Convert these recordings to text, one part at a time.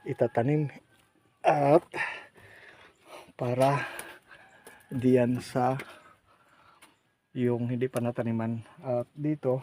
itatanim at para diyan sa yung hindi pa nataniman. At dito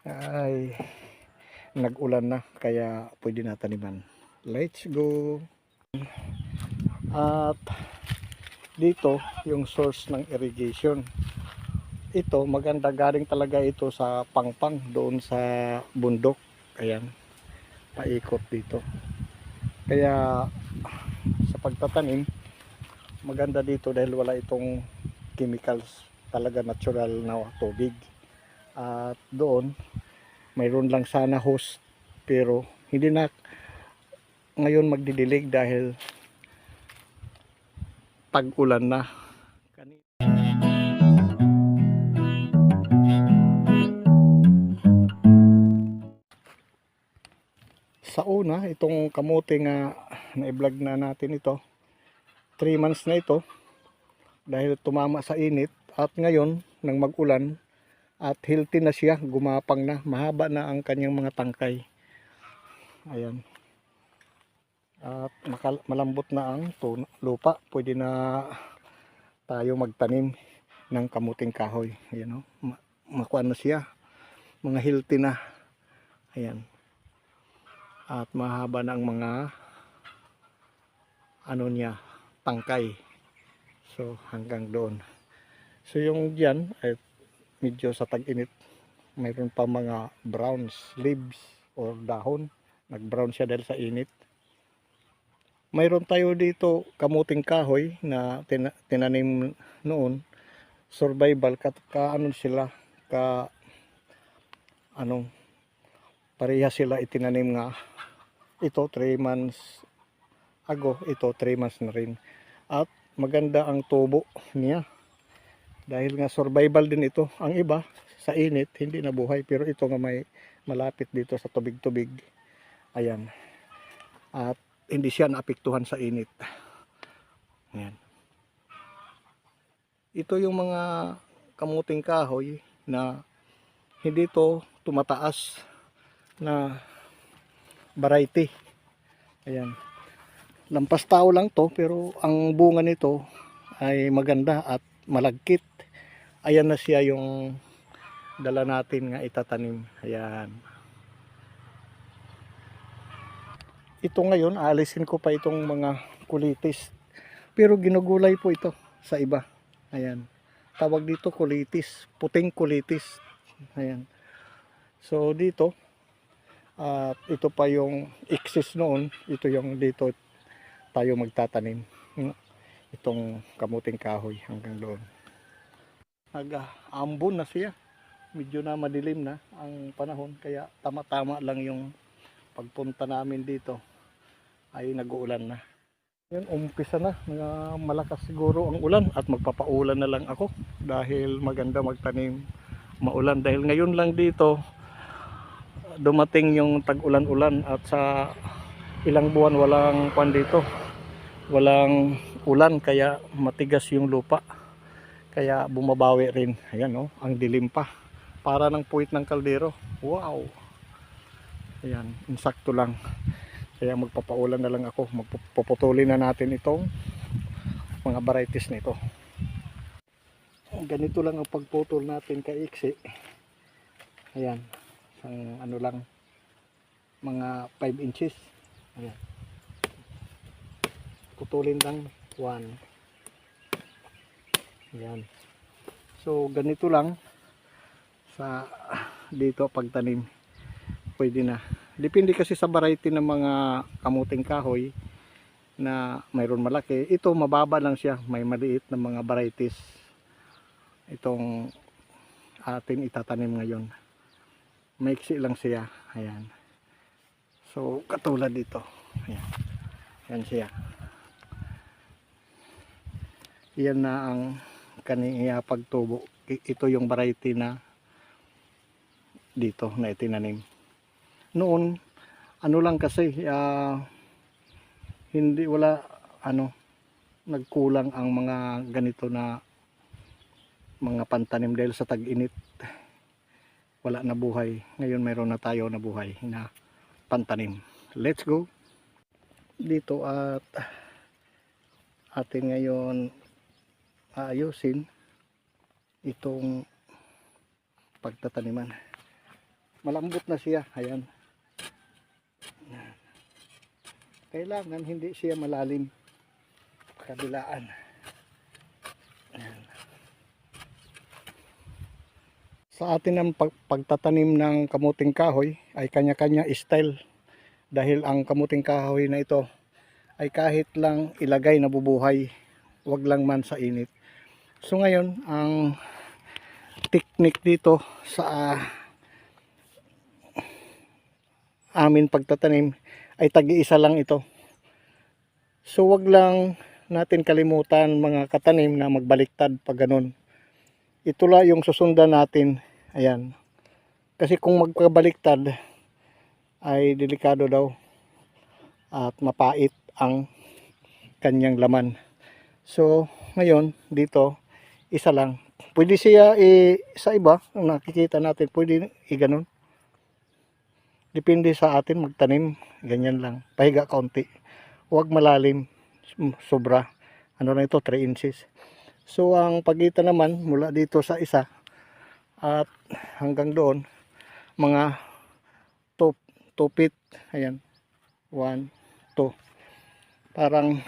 ay nag-ulan na kaya pwede nataniman. Let's go. At dito yung source ng irrigation, ito maganda, galing talaga ito sa pangpang doon sa bundok. Ayan, paikot dito. Kaya sa pagtatanim maganda dito dahil wala itong chemicals, talaga natural na tubig. At doon mayroon lang sana hose, pero hindi na ngayon magdidilig dahil tag-ulan na. Sa una, itong kamote nga na-vlog na natin ito, 3 months na ito dahil tumama sa init, at ngayon nang mag-ulan at healthy na siya, gumapang na, mahaba na ang kanyang mga tangkay. Ayan. At malambot na ang lupa, pwede na tayo magtanim ng kamuting kahoy. Ayan, makuha na siya, mga healthy na. Ayan. At mahaba na ang mga ano niya, tangkay. So hanggang doon. So yung diyan ay medyo sa tag-init, mayroon pa mga brown leaves or dahon, nag-brown siya dahil sa init. Mayroon tayo dito kamuting kahoy na tinanim noon, survival, ano sila, anong pareha sila itinanim nga. Ito 3 months ago, ito 3 months na rin. At maganda ang tubo niya dahil nga survival din ito. Ang iba sa init hindi nabuhay, pero ito nga may malapit dito sa tubig-tubig. Ayan. At hindi siya naapektuhan sa init. Ayan. Ito yung mga kamuting kahoy na hindi to tumataas na variety. Ayan. Lampas tao lang to, pero ang bunga nito ay maganda at malagkit. Ayan na siya yung dala natin nga itatanim. Ayan. Ito ngayon, aalisin ko pa itong mga kulitis. Pero ginugulay po ito sa iba. Ayan. Tawag dito kulitis, puting kulitis. Ayan. So dito, ito pa yung excess noon. Ito yung dito tayo magtatanim. Itong kamuting kahoy hanggang doon. Nag-ambon na siya. Medyo na madilim na ang panahon, kaya tama-tama lang yung pagpunta namin dito ay nag-uulan na. Yun, umpisa na, malakas siguro ang ulan at magpapaulan na lang ako dahil maganda magtanim maulan, dahil ngayon lang dito dumating yung tag-ulan-ulan at sa ilang buwan walang dito, walang ulan, kaya matigas yung lupa, kaya bumabawi rin. Ayan, ang dilim pa, para ng puwit ng kaldero. Wow, ayan, insakto lang. Kaya magpapaulan na lang ako, magpuputulin na natin itong mga varieties nito. Ganito lang ang pagputol natin kaiksi. Ayan, ang ano lang, mga 5 inches. Ayan, putulin lang 1. Ayan, so ganito lang sa dito pagtanim, pwede na. Depende kasi sa variety ng mga kamuting kahoy na mayroon malaki. Ito mababa lang siya, may maliit na mga varieties itong ating itatanim ngayon. Maiksi lang siya. Ayan. So katulad dito. Ayan. Ayan siya. Yan na ang kaniya pagtubo. Ito yung variety na dito na itinanim. Noon, ano lang kasi, nagkulang ang mga ganito na mga pantanim dahil sa tag-init. Wala na buhay. Ngayon mayroon na tayo na buhay na pantanim. Let's go! dito at atin ngayon aayusin itong pagtataniman. Malambot na siya, ayan. Kailangan hindi siya malalim, kabilaan. Ayan. Sa atin ang pagtatanim ng kamuting kahoy ay kanya-kanya style, dahil ang kamuting kahoy na ito ay kahit lang ilagay na bubuhay, wag lang man sa init. So ngayon ang technique dito sa amin pagtatanim ay tag-iisa lang ito. So wag lang natin kalimutan mga katanim na magbaliktad pag ganun. Ito lang yung susundan natin. Ayan. Kasi kung magpabaliktad ay delikado daw at mapait ang kanyang laman. So ngayon dito isa lang. Pwede siya sa iba, ang nakikita natin, pwede i-ganon. Depende sa atin magtanim, ganyan lang. Pahiga kaunti. Huwag malalim, sobra. Ano na ito, 3 inches. So ang pagitan naman mula dito sa isa at hanggang doon, mga 2 feet. Ayan, 1, 2. Parang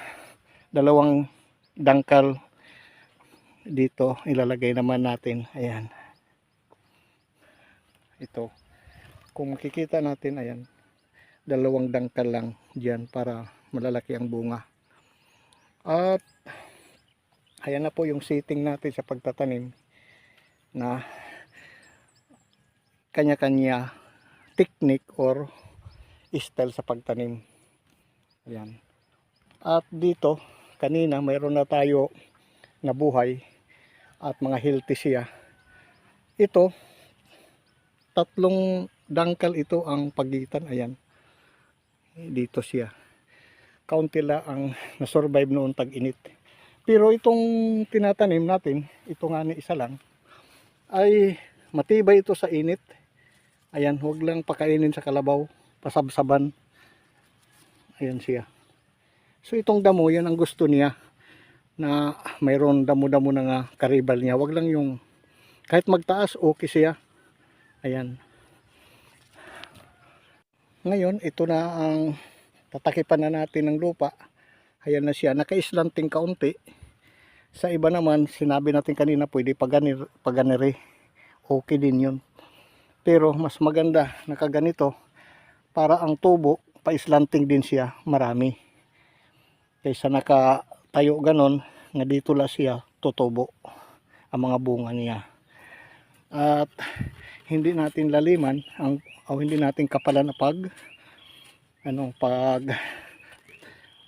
dalawang dangkal dito ilalagay naman natin. Ayan, ito kung makikita natin, ayan, dalawang dangkal lang diyan para malalaki ang bunga. At ayan na po yung setting natin sa pagtatanim na kanya-kanya technique or style sa pagtanim. Ayan. At dito kanina mayroon na tayo na buhay at mga healthy siya. Ito 3 dangkal ito ang pagitan. Ayan, dito siya. Kaunti lang ang nasurvive noon tag-init. Pero itong tinatanim natin, ito nga ni isa lang, ay matibay ito sa init. Ayan, huwag lang pakainin sa kalabaw, pasabsaban. Ayan siya. So itong damo, yan ang gusto niya, na mayroon damo-damo na nga karibal niya. Wag lang yung kahit magtaas, okay siya. Ayan. Ngayon ito na ang tatakipan na natin ng lupa. Ayan na siya, naka-slanting kaunti. Sa iba naman, sinabi natin kanina, pwede paganire. Okay din yun. Pero mas maganda nakaganito para ang tubo pa-slanting din siya marami, kaysa nakatayo ganon nga dito la siya tutubo ang mga bunga niya. At hindi natin laliman hindi natin kapalan na pag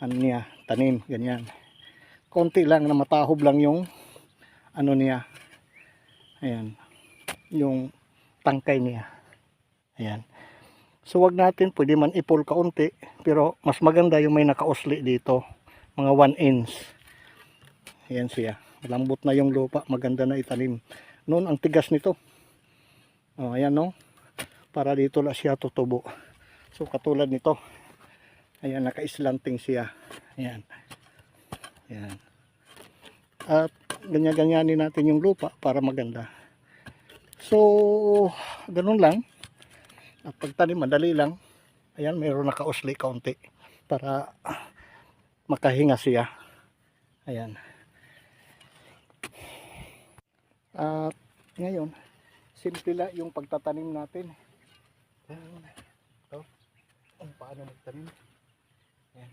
niya tanim, ganyan. Konti lang na matahob lang yung niya. Ayan, yung tangkay niya. Ayan. So wag natin, pwede man ipul kaunti, pero mas maganda yung may nakausli dito, mga 1 inch. Ayan siya, malambot na yung lupa, maganda na itanim. Noon ang tigas nito. Ayan no, para dito lang siya tutubo. So katulad nito, ayan, naka-slanting siya. Ayan. Ayan. At ganyan-ganyanin natin yung lupa para maganda. So ganun lang. At pagtanim madali lang. Ayan, mayroon nakausli kaunti para makahinga siya. Ayan. At ngayon, simple lang yung pagtatanim natin. Ayan. Ito, kung paano magtanim. Ayan.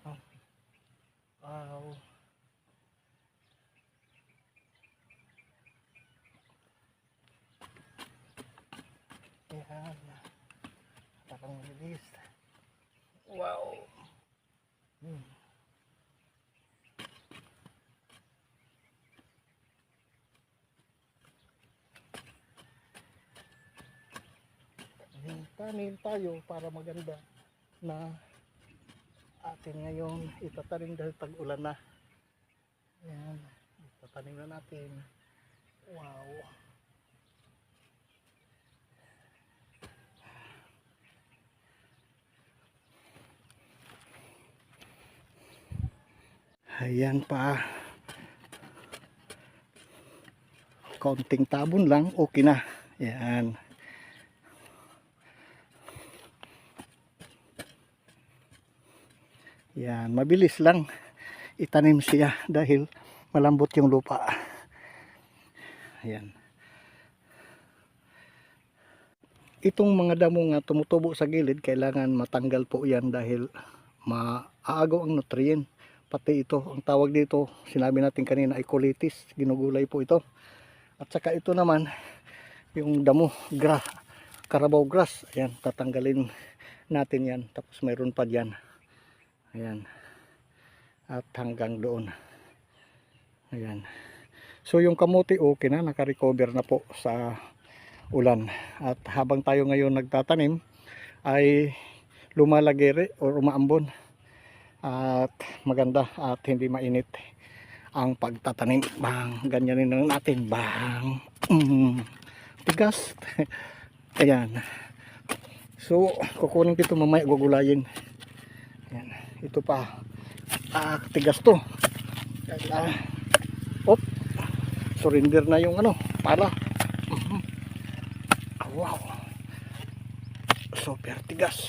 Oh. Wow. Ayan. Parang mabilis. Wow. Tanim tayo para maganda na atin ngayon itatanim dahil tag-ulan na. Ayan, itatanim na natin. Wow. Ayan pa. Kaunting tabon lang, okay na. Ayan. Yan, mabilis lang itanim siya dahil malambot yung lupa. Ayan. Itong mga damo nga tumutubo sa gilid, kailangan matanggal po yan dahil maaagaw ang nutrient. Pati ito, ang tawag dito, sinabi natin kanina ay colitis, ginugulay po ito. At saka ito naman, yung damo, Carabao grass, ayan, tatanggalin natin yan. Tapos mayroon pa dyan. Ayan. At hanggang doon. Ayan. So yung kamuti okay na, naka-recover na po sa ulan. At habang tayo ngayon nagtatanim ay lumalagere o umaambon. At maganda at hindi mainit ang pagtatanim. Bang, ganyanin lang natin. Bang. Tigas. Ayan. So kukunin ko ito mamaya, gugulayin. Ayan. Ito pa. Tigas to. Op. Surrender na yung ano, para. Wow. Super tigas.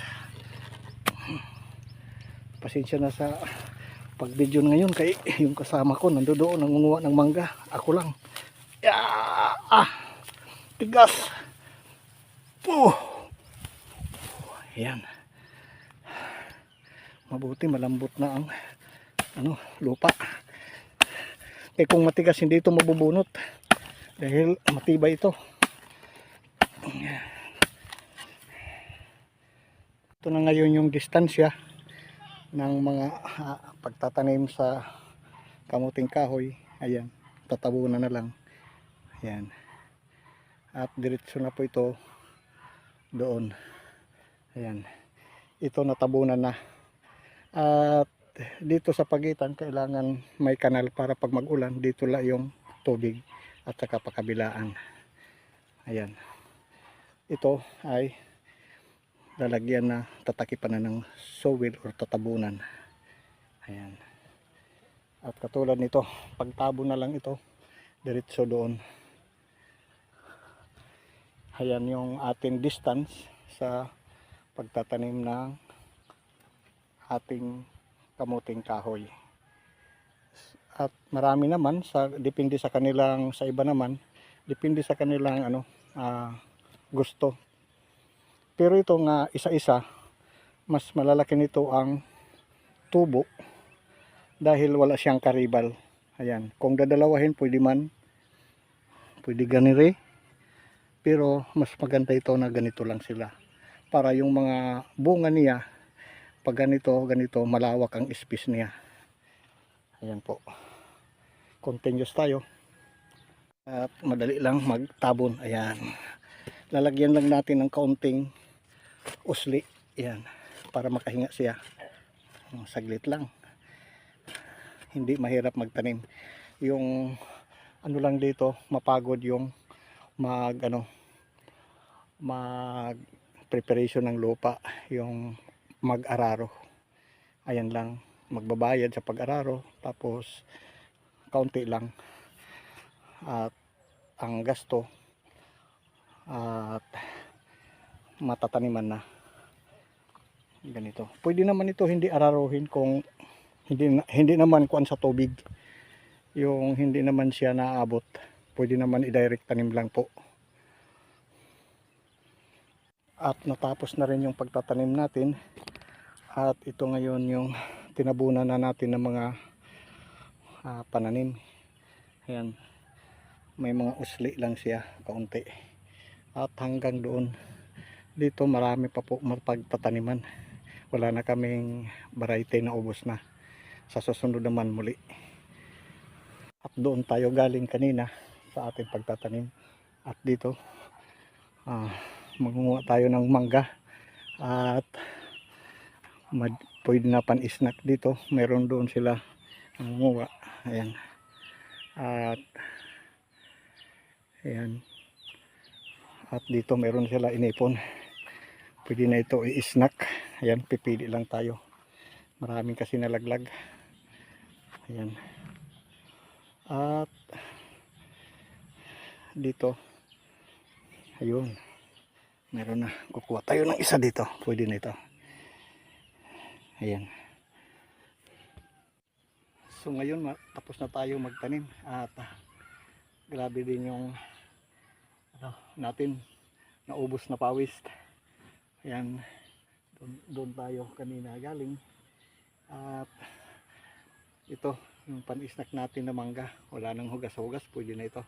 Pasensya na sa pag-video ngayon kay yung kasama ko nandoon nangunguha ng mangga. Ako lang. Tigas. Ayan. Mabuti malambot na ang lupa. Kaya kung matigas hindi ito mabubunot dahil matibay ito. Ito na ngayon yung distansya ng mga pagtatanim sa kamuting kahoy. Ayan, tatabunan na lang. Ayan. At diretso na po ito doon. Ayan. Ito natabunan na. At dito sa pagitan kailangan may kanal para pag mag-ulan dito lang yung tubig at saka pakabilaan. Ayan. Ito ay lalagyan na, tatakipan na ng soil or tatabunan. Ayan. At katulad nito, pagtabo na lang ito, diretso doon. Ayan yung ating distance sa pagtatanim ng ating kamuting kahoy. At marami naman depende sa kanilang, sa iba naman depende sa kanilang gusto. Pero ito nga isa-isa, mas malalaki nito ang tubo dahil wala siyang karibal. Ayan, kung dadalawahin pwede ganire, pero mas maganda ito na ganito lang sila para yung mga bunga niya pag ganito malawak ang space niya. Ayan po, continuous tayo at madali lang magtabon. Ayan, lalagyan lang natin ng kaunting usli, ayan, para makahinga siya. Saglit lang, hindi mahirap magtanim. Yung ano lang dito, mapagod yung mag preparation ng lupa, yung mag-araro. Ayan lang, magbabayad sa pag-araro, tapos kaunti lang at ang gasto at matataniman na ganito. Pwede naman ito hindi araruhin kung hindi naman kuan sa tubig, yung hindi naman siya naabot, pwede naman i-direct tanim lang po. At natapos na rin yung pagtatanim natin at ito ngayon yung tinabunan na natin ng mga pananim. Ayan, may mga usli lang siya kaunti at hanggang doon. Dito marami pa po mapagtataniman. Wala na kaming variety na ubos na. Sa susunod naman muli. At doon tayo galing kanina sa ating pagtatanim. At dito mangunguha tayo ng mangga. At pwede na pan-snack dito. Meron doon sila mangunguha. Ayan. At ayan. At dito meron sila inipon. Pwede na ito i-snack. Ayan, pipili lang tayo. Maraming kasi nalaglag. Ayan. At dito, ayun, meron na. Kukuha tayo ng isa dito. Pwede na ito. Ayan. So ngayon tapos na tayo magtanim at grabe din yung natin, naubos na pawis. Ayan, doon tayo kanina galing. At ito yung pan-snack natin na mangga, wala nang hugas-hugas, pwede na ito.